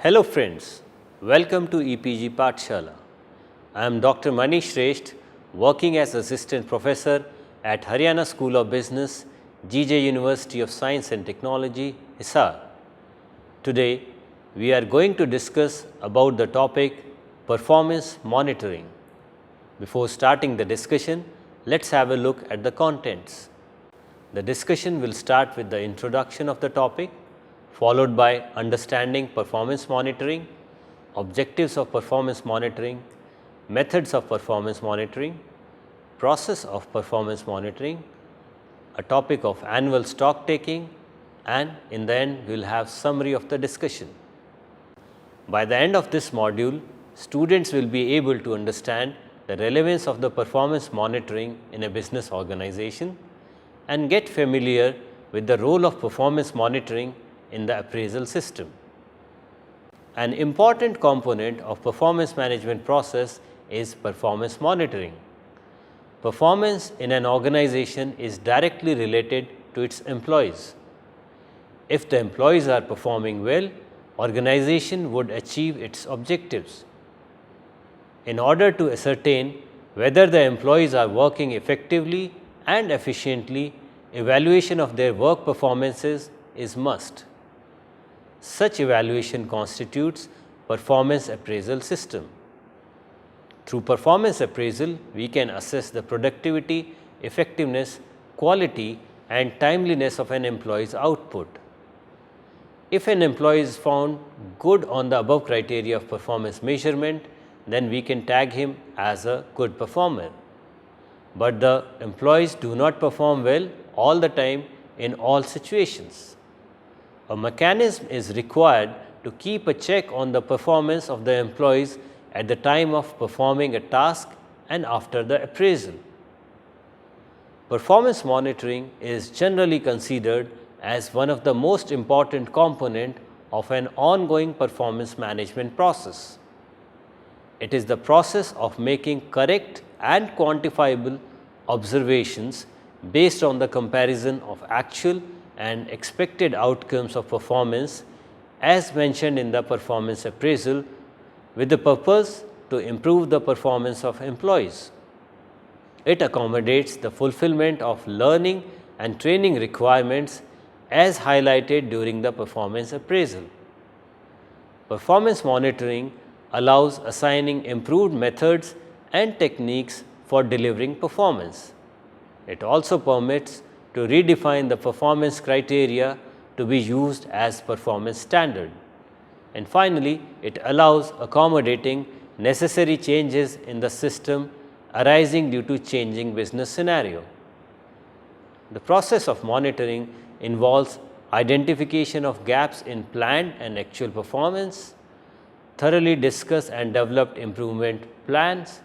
Hello friends, welcome to EPG Pathshala. I am Dr. Manish Shrestha, working as Assistant Professor at Haryana School of Business, GJ University of Science and Technology, Hisar. Today, we are going to discuss about the topic performance monitoring. Before starting the discussion, let's have a look at the contents. The discussion will start with the introduction of the topic, followed by understanding performance monitoring, objectives of performance monitoring, methods of performance monitoring, process of performance monitoring, a topic of annual stock taking, and in the end we will have summary of the discussion. By the end of this module, students will be able to understand the relevance of the performance monitoring in a business organization and get familiar with the role of performance monitoring in the appraisal system. An important component of performance management process is performance monitoring. Performance in an organization is directly related to its employees. If the employees are performing well, organization would achieve its objectives. In order to ascertain whether the employees are working effectively and efficiently, evaluation of their work performances is must. Such evaluation constitutes performance appraisal system. Through performance appraisal, we can assess the productivity, effectiveness, quality and timeliness of an employee's output. If an employee is found good on the above criteria of performance measurement, then we can tag him as a good performer. But the employees do not perform well all the time in all situations. A mechanism is required to keep a check on the performance of the employees at the time of performing a task and after the appraisal. Performance monitoring is generally considered as one of the most important component of an ongoing performance management process. It is the process of making correct and quantifiable observations based on the comparison of actual and expected outcomes of performance as mentioned in the performance appraisal with the purpose to improve the performance of employees. It accommodates the fulfillment of learning and training requirements as highlighted during the performance appraisal. Performance monitoring allows assigning improved methods and techniques for delivering performance. It also permits to redefine the performance criteria to be used as performance standard. And finally, it allows accommodating necessary changes in the system arising due to changing business scenario. The process of monitoring involves identification of gaps in planned and actual performance, thoroughly discuss and develop improvement plans,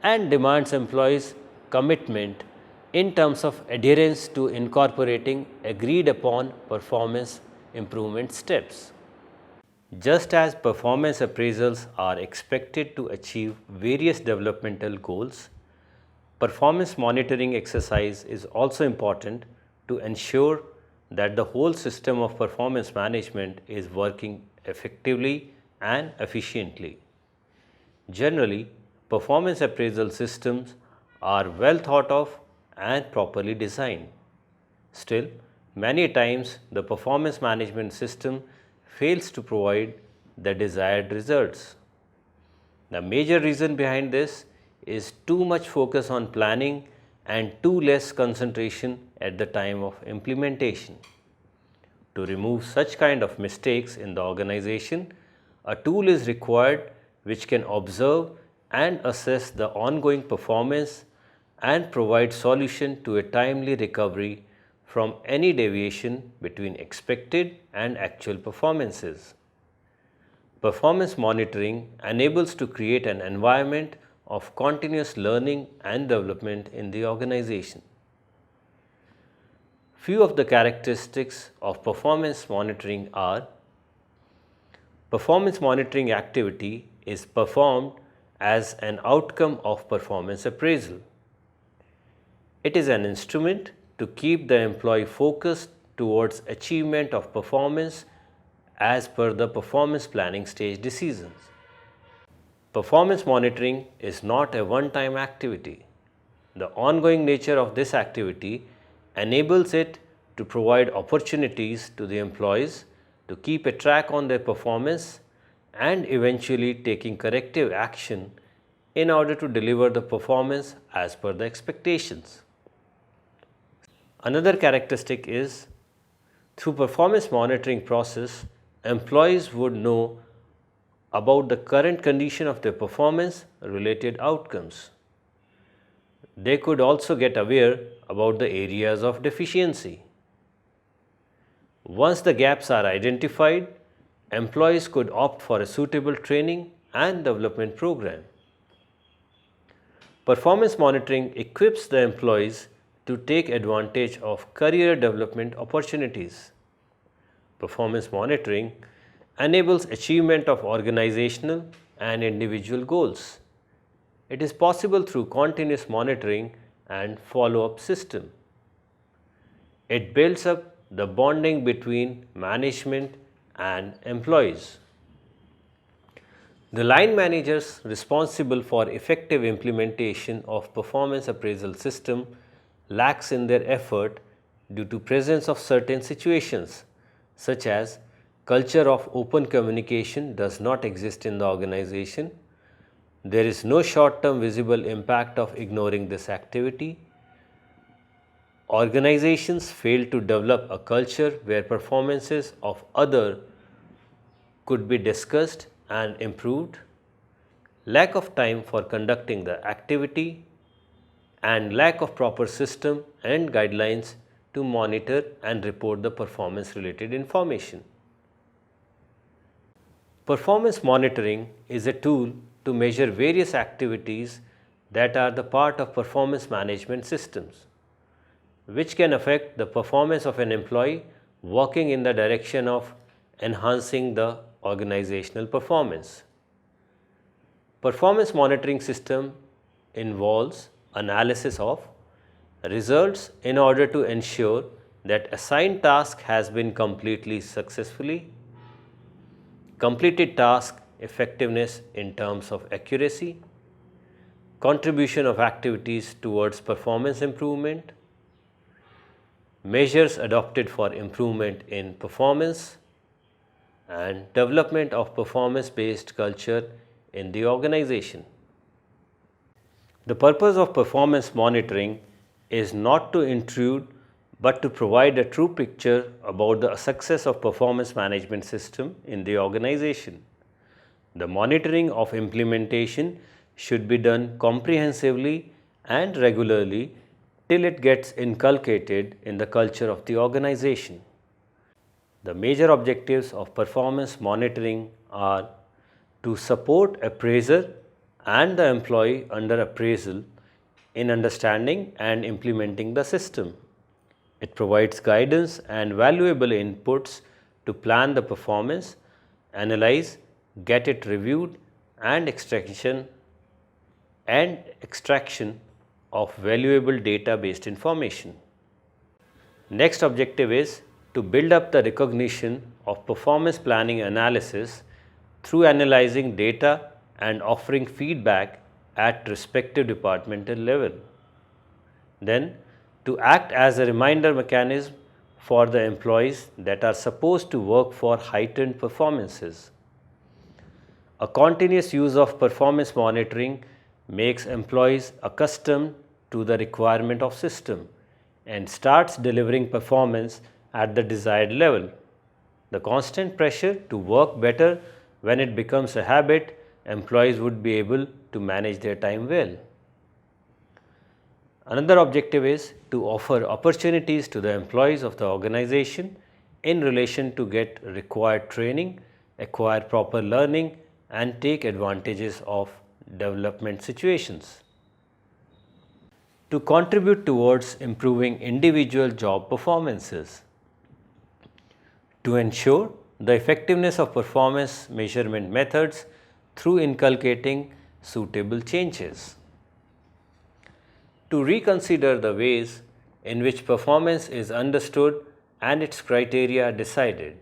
and demands employees' commitment in terms of adherence to incorporating agreed upon performance improvement steps. Just as performance appraisals are expected to achieve various developmental goals, performance monitoring exercise is also important to ensure that the whole system of performance management is working effectively and efficiently. Generally, performance appraisal systems are well thought of and properly designed. Still, many times the performance management system fails to provide the desired results. The major reason behind this is too much focus on planning and too less concentration at the time of implementation. To remove such kind of mistakes in the organization, a tool is required which can observe and assess the ongoing performance and provide solution to a timely recovery from any deviation between expected and actual performances. Performance monitoring enables to create an environment of continuous learning and development in the organization. Few of the characteristics of performance monitoring are: performance monitoring activity is performed as an outcome of performance appraisal. It is an instrument to keep the employee focused towards achievement of performance as per the performance planning stage decisions. Performance monitoring is not a one-time activity. The ongoing nature of this activity enables it to provide opportunities to the employees to keep a track on their performance and eventually taking corrective action in order to deliver the performance as per the expectations. Another characteristic is, through performance monitoring process, employees would know about the current condition of their performance related outcomes. They could also get aware about the areas of deficiency. Once the gaps are identified, employees could opt for a suitable training and development program. Performance monitoring equips the employees to take advantage of career development opportunities. Performance monitoring enables achievement of organizational and individual goals. It is possible through continuous monitoring and follow-up system. It builds up the bonding between management and employees. The line managers responsible for effective implementation of performance appraisal system lacks in their effort due to presence of certain situations such as culture of open communication does not exist in the organization. There is no short-term visible impact of ignoring this activity. Organizations fail to develop a culture where performances of others could be discussed and improved. Lack of time for conducting the activity and lack of proper system and guidelines to monitor and report the performance related information. Performance monitoring is a tool to measure various activities that are the part of performance management systems, which can affect the performance of an employee working in the direction of enhancing the organizational performance. Performance monitoring system involves analysis of results in order to ensure that assigned task has been completely successfully completed, task effectiveness in terms of accuracy, contribution of activities towards performance improvement, measures adopted for improvement in performance, and development of performance-based culture in the organization. The purpose of performance monitoring is not to intrude but to provide a true picture about the success of performance management system in the organization. The monitoring of implementation should be done comprehensively and regularly till it gets inculcated in the culture of the organization. The major objectives of performance monitoring are to support appraiser and the employee under appraisal in understanding and implementing the system. It provides guidance and valuable inputs to plan the performance, analyze, get it reviewed, and extraction of valuable data-based information. Next objective is to build up the recognition of performance planning analysis through analyzing data and offering feedback at respective departmental level. Then, to act as a reminder mechanism for the employees that are supposed to work for heightened performances. A continuous use of performance monitoring makes employees accustomed to the requirement of system and starts delivering performance at the desired level. The constant pressure to work better, when it becomes a habit, employees would be able to manage their time well. Another objective is to offer opportunities to the employees of the organization in relation to get required training, acquire proper learning, and take advantages of development situations. To contribute towards improving individual job performances. To ensure the effectiveness of performance measurement methods through inculcating suitable changes. To reconsider the ways in which performance is understood and its criteria decided.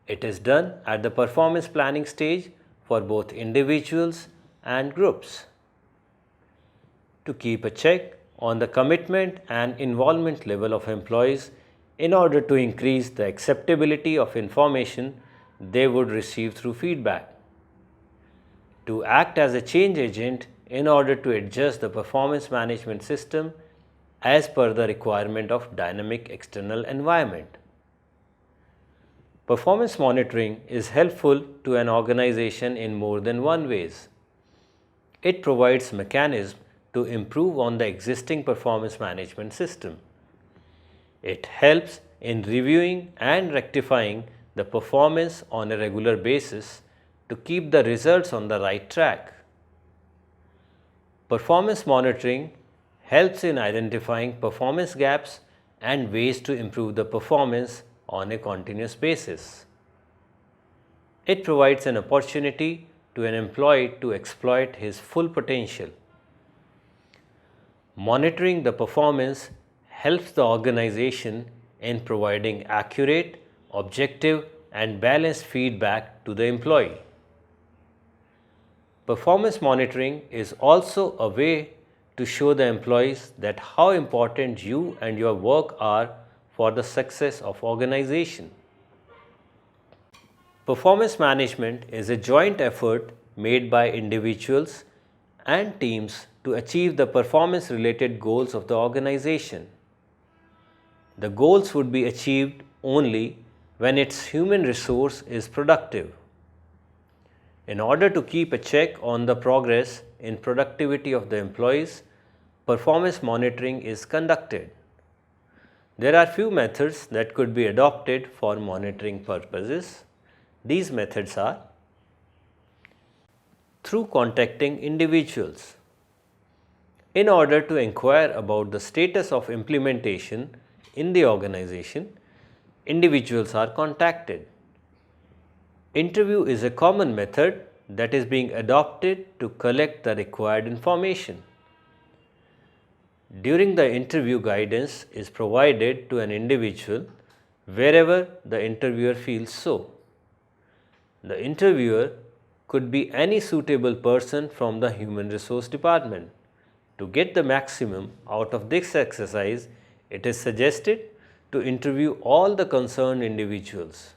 It is done at the performance planning stage for both individuals and groups. To keep a check on the commitment and involvement level of employees in order to increase the acceptability of information they would receive through feedback. To act as a change agent in order to adjust the performance management system as per the requirement of dynamic external environment. Performance monitoring is helpful to an organization in more than one ways. It provides mechanisms to improve on the existing performance management system. It helps in reviewing and rectifying the performance on a regular basis to keep the results on the right track. Performance monitoring helps in identifying performance gaps and ways to improve the performance on a continuous basis. It provides an opportunity to an employee to exploit his full potential. Monitoring the performance helps the organization in providing accurate, objective, and balanced feedback to the employee. Performance monitoring is also a way to show the employees that how important you and your work are for the success of organization. Performance management is a joint effort made by individuals and teams to achieve the performance related goals of the organization. The goals would be achieved only when its human resource is productive. In order to keep a check on the progress in productivity of the employees, performance monitoring is conducted. There are few methods that could be adopted for monitoring purposes. These methods are through contacting individuals. In order to inquire about the status of implementation in the organization, individuals are contacted. Interview is a common method that is being adopted to collect the required information. During the interview, guidance is provided to an individual wherever the interviewer feels so. The interviewer could be any suitable person from the human resource department. To get the maximum out of this exercise, it is suggested to interview all the concerned individuals.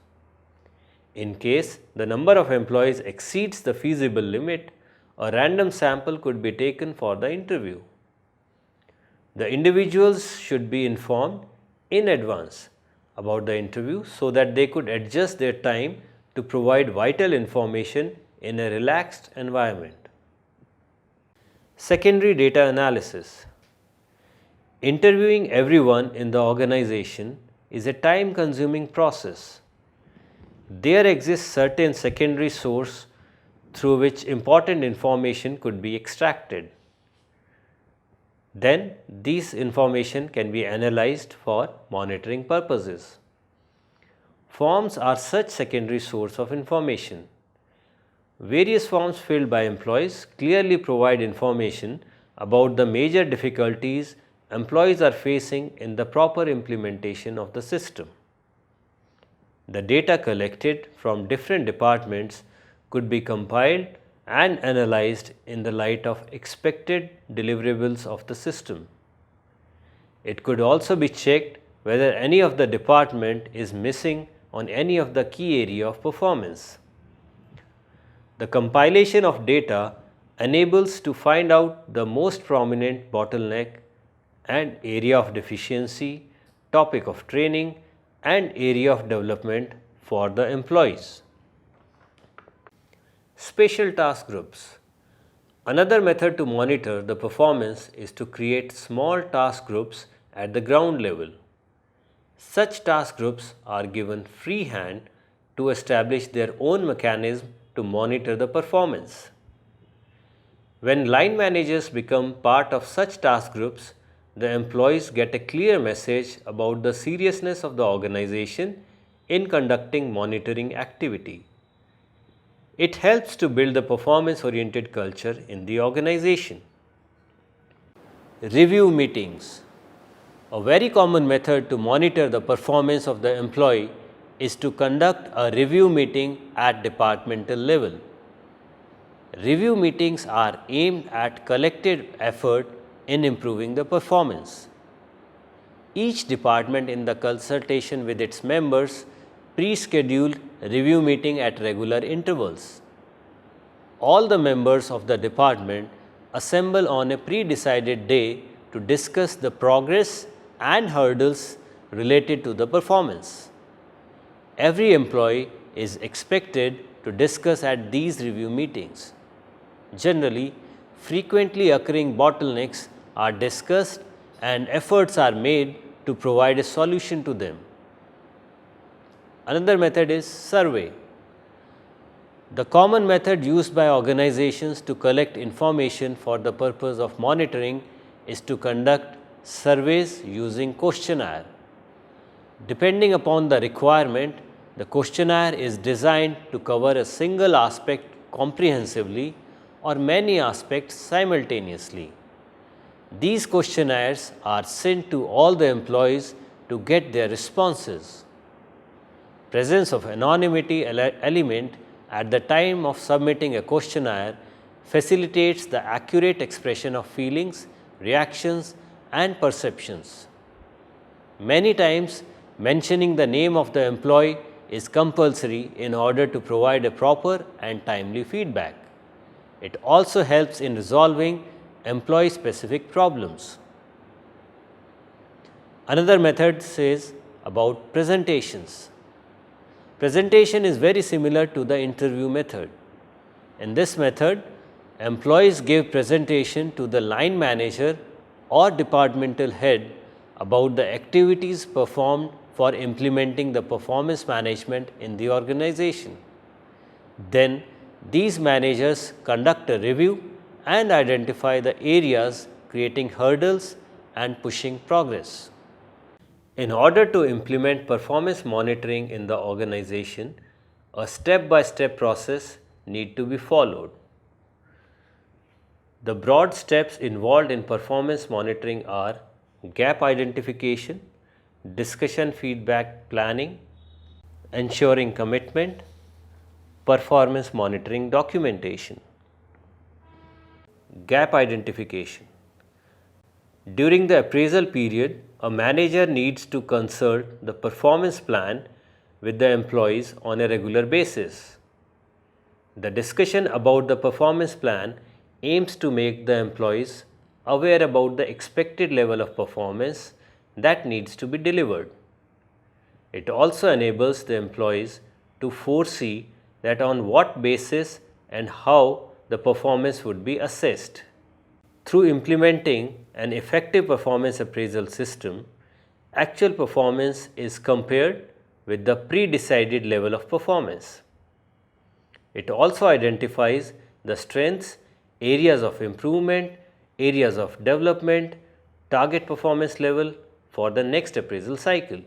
In case the number of employees exceeds the feasible limit, a random sample could be taken for the interview. The individuals should be informed in advance about the interview so that they could adjust their time to provide vital information in a relaxed environment. Secondary data analysis. Interviewing everyone in the organization is a time-consuming process. There exists certain secondary source through which important information could be extracted. Then these information can be analyzed for monitoring purposes. Forms are such secondary source of information. Various forms filled by employees clearly provide information about the major difficulties employees are facing in the proper implementation of the system. The data collected from different departments could be compiled and analyzed in the light of expected deliverables of the system. It could also be checked whether any of the department is missing on any of the key area of performance. The compilation of data enables to find out the most prominent bottleneck and area of deficiency, topic of training, and area of development for the employees. Special task groups. Another method to monitor the performance is to create small task groups at the ground level. Such task groups are given free hand to establish their own mechanism to monitor the performance. When line managers become part of such task groups, the employees get a clear message about the seriousness of the organization in conducting monitoring activity. It helps to build the performance-oriented culture in the organization. Review meetings. A very common method to monitor the performance of the employee is to conduct a review meeting at departmental level. Review meetings are aimed at collective effort in improving the performance. Each department in the consultation with its members pre-schedule review meeting at regular intervals. All the members of the department assemble on a pre-decided day to discuss the progress and hurdles related to the performance. Every employee is expected to discuss at these review meetings. Generally, frequently occurring bottlenecks are discussed and efforts are made to provide a solution to them. Another method is survey. The common method used by organizations to collect information for the purpose of monitoring is to conduct surveys using questionnaire. Depending upon the requirement, the questionnaire is designed to cover a single aspect comprehensively or many aspects simultaneously. These questionnaires are sent to all the employees to get their responses. Presence of anonymity element at the time of submitting a questionnaire facilitates the accurate expression of feelings, reactions, and perceptions. Many times, mentioning the name of the employee is compulsory in order to provide a proper and timely feedback. It also helps in resolving employee-specific problems. Another method says about presentations. Presentation is very similar to the interview method. In this method, employees give presentation to the line manager or departmental head about the activities performed for implementing the performance management in the organization. Then, these managers conduct a review and identify the areas creating hurdles and pushing progress. In order to implement performance monitoring in the organization, a step-by-step process need to be followed. The broad steps involved in performance monitoring are gap identification, discussion feedback planning, ensuring commitment, performance monitoring documentation. Gap identification. During the appraisal period, a manager needs to consult the performance plan with the employees on a regular basis. The discussion about the performance plan aims to make the employees aware about the expected level of performance that needs to be delivered. It also enables the employees to foresee that on what basis and how the performance would be assessed. Through implementing an effective performance appraisal system, actual performance is compared with the pre-decided level of performance. It also identifies the strengths, areas of improvement, areas of development, target performance level for the next appraisal cycle.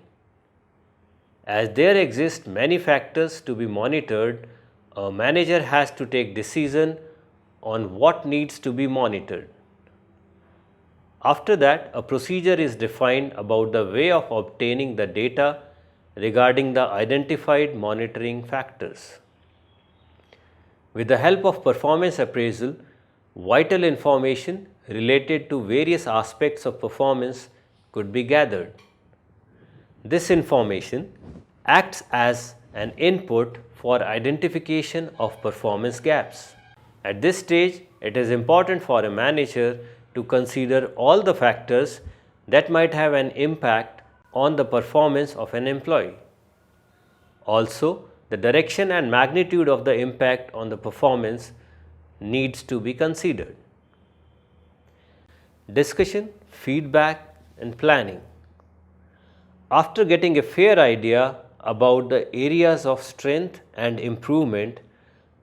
As there exist many factors to be monitored, a manager has to take decision on what needs to be monitored. After that, a procedure is defined about the way of obtaining the data regarding the identified monitoring factors. With the help of performance appraisal, vital information related to various aspects of performance could be gathered. This information acts as an input for identification of performance gaps. At this stage, it is important for a manager to consider all the factors that might have an impact on the performance of an employee. Also, the direction and magnitude of the impact on the performance needs to be considered. Discussion, feedback, and planning. After getting a fair idea about the areas of strength and improvement,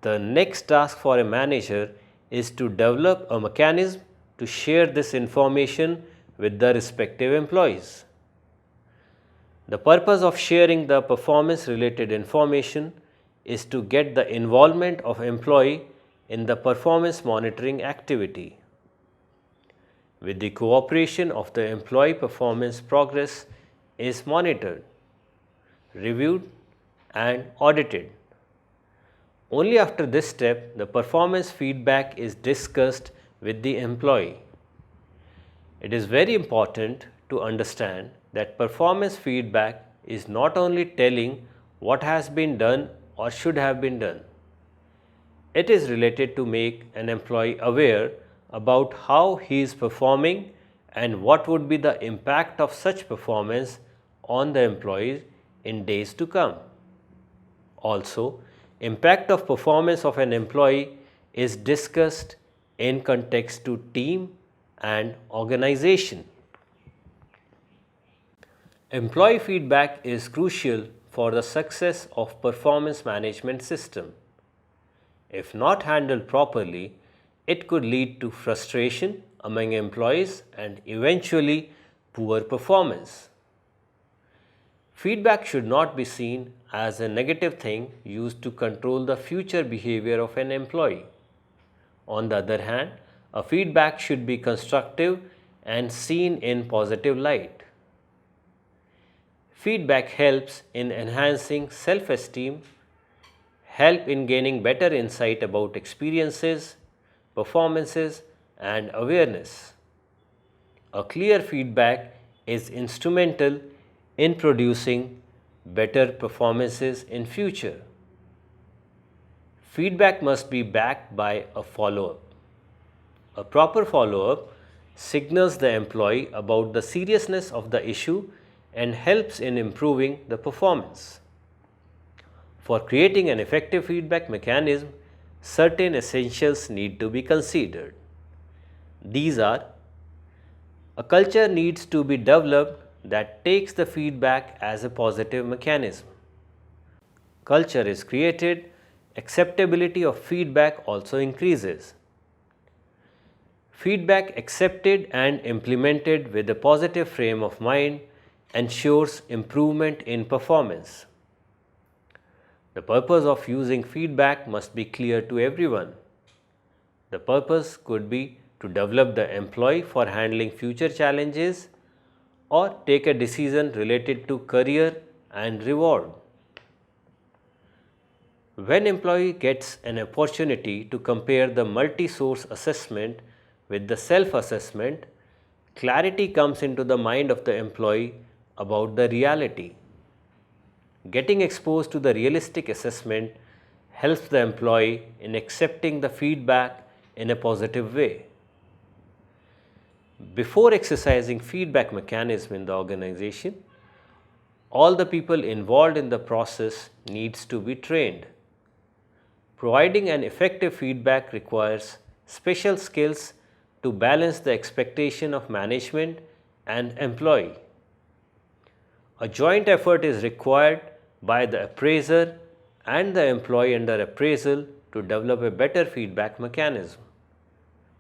the next task for a manager is to develop a mechanism to share this information with the respective employees. The purpose of sharing the performance related information is to get the involvement of employee in the performance monitoring activity. With the cooperation of the employee, performance progress is monitored, reviewed, and audited. Only after this step, the performance feedback is discussed with the employee. It is very important to understand that performance feedback is not only telling what has been done or should have been done. It is related to make an employee aware about how he is performing and what would be the impact of such performance on the employee in days to come. Also, impact of performance of an employee is discussed in context to team and organization. Employee feedback is crucial for the success of performance management system. If not handled properly, it could lead to frustration among employees and eventually poor performance. Feedback should not be seen as a negative thing used to control the future behavior of an employee. On the other hand, a feedback should be constructive and seen in positive light. Feedback helps in enhancing self-esteem, help in gaining better insight about experiences, performances, and awareness. A clear feedback is instrumental in producing better performances in future. Feedback must be backed by a follow-up. A proper follow-up signals the employee about the seriousness of the issue and helps in improving the performance. For creating an effective feedback mechanism, certain essentials need to be considered. These are: a culture needs to be developed that takes the feedback as a positive mechanism. Culture is created, acceptability of feedback also increases. Feedback accepted and implemented with a positive frame of mind ensures improvement in performance. The purpose of using feedback must be clear to everyone. The purpose could be to develop the employee for handling future challenges or take a decision related to career and reward. When employee gets an opportunity to compare the multi-source assessment with the self-assessment, clarity comes into the mind of the employee about the reality. Getting exposed to the realistic assessment helps the employee in accepting the feedback in a positive way. Before exercising feedback mechanism in the organization, all the people involved in the process needs to be trained. Providing an effective feedback requires special skills to balance the expectation of management and employee. A joint effort is required by the appraiser and the employee under appraisal to develop a better feedback mechanism.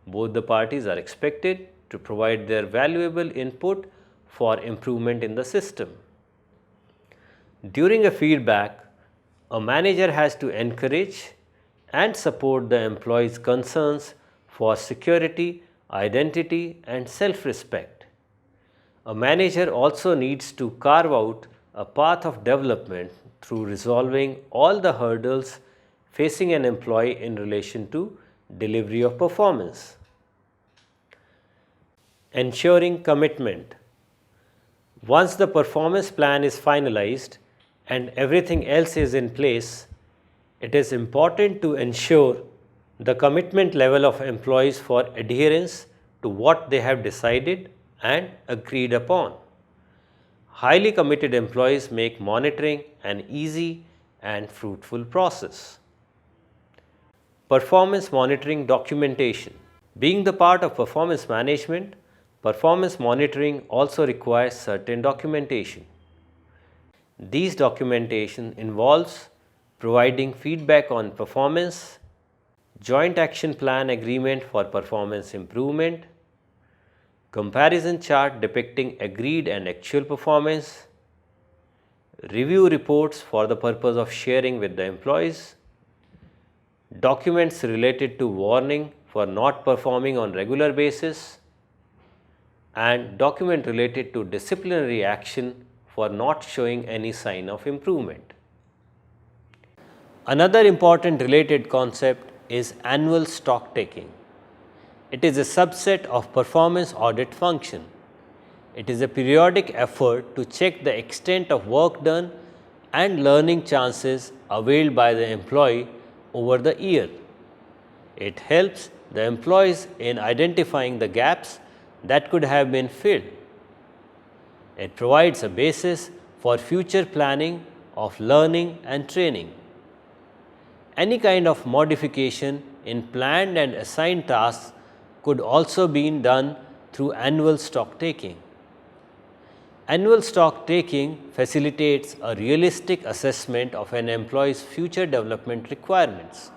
Both the parties are expected to provide their valuable input for improvement in the system. During a feedback, a manager has to encourage and support the employee's concerns for security, identity, and self-respect. A manager also needs to carve out a path of development through resolving all the hurdles facing an employee in relation to delivery of performance. Ensuring commitment. Once the performance plan is finalized and everything else is in place, it is important to ensure the commitment level of employees for adherence to what they have decided and agreed upon. Highly committed employees make monitoring an easy and fruitful process. Performance monitoring documentation. Being the part of performance management, performance monitoring also requires certain documentation. These documentation involves providing feedback on performance, joint action plan agreement for performance improvement, comparison chart depicting agreed and actual performance, review reports for the purpose of sharing with the employees, documents related to warning for not performing on regular basis, and document related to disciplinary action for not showing any sign of improvement. Another important related concept is annual stock taking. It is a subset of performance audit function. It is a periodic effort to check the extent of work done and learning chances availed by the employee over the year. It helps the employees in identifying the gaps that could have been filled. It provides a basis for future planning of learning and training. Any kind of modification in planned and assigned tasks could also be done through annual stock taking. Annual stock taking facilitates a realistic assessment of an employee's future development requirements.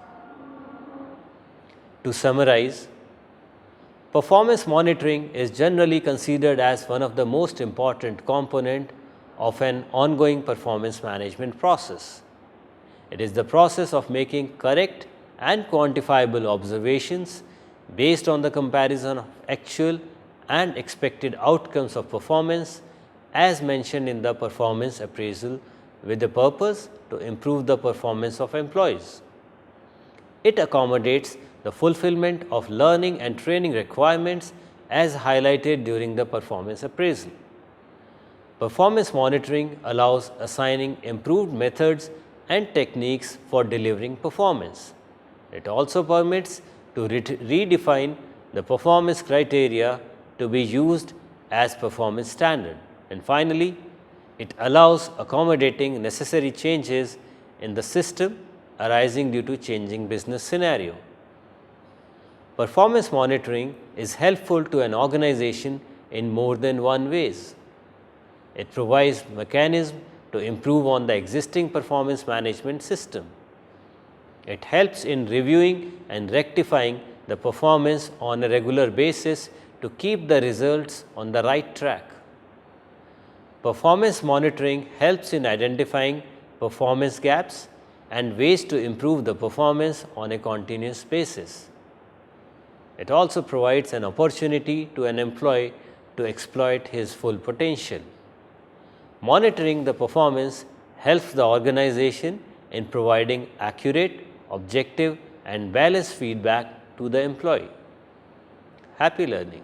To summarize, performance monitoring is generally considered as one of the most important components of an ongoing performance management process. It is the process of making correct and quantifiable observations based on the comparison of actual and expected outcomes of performance as mentioned in the performance appraisal with the purpose to improve the performance of employees. It accommodates the fulfillment of learning and training requirements as highlighted during the performance appraisal. Performance monitoring allows assigning improved methods and techniques for delivering performance. It also permits to redefine the performance criteria to be used as performance standard. And finally, it allows accommodating necessary changes in the system arising due to changing business scenario. Performance monitoring is helpful to an organization in more than one ways. It provides mechanisms to improve on the existing performance management system. It helps in reviewing and rectifying the performance on a regular basis to keep the results on the right track. Performance monitoring helps in identifying performance gaps and ways to improve the performance on a continuous basis. It also provides an opportunity to an employee to exploit his full potential. Monitoring the performance helps the organization in providing accurate, objective and balanced feedback to the employee. Happy learning!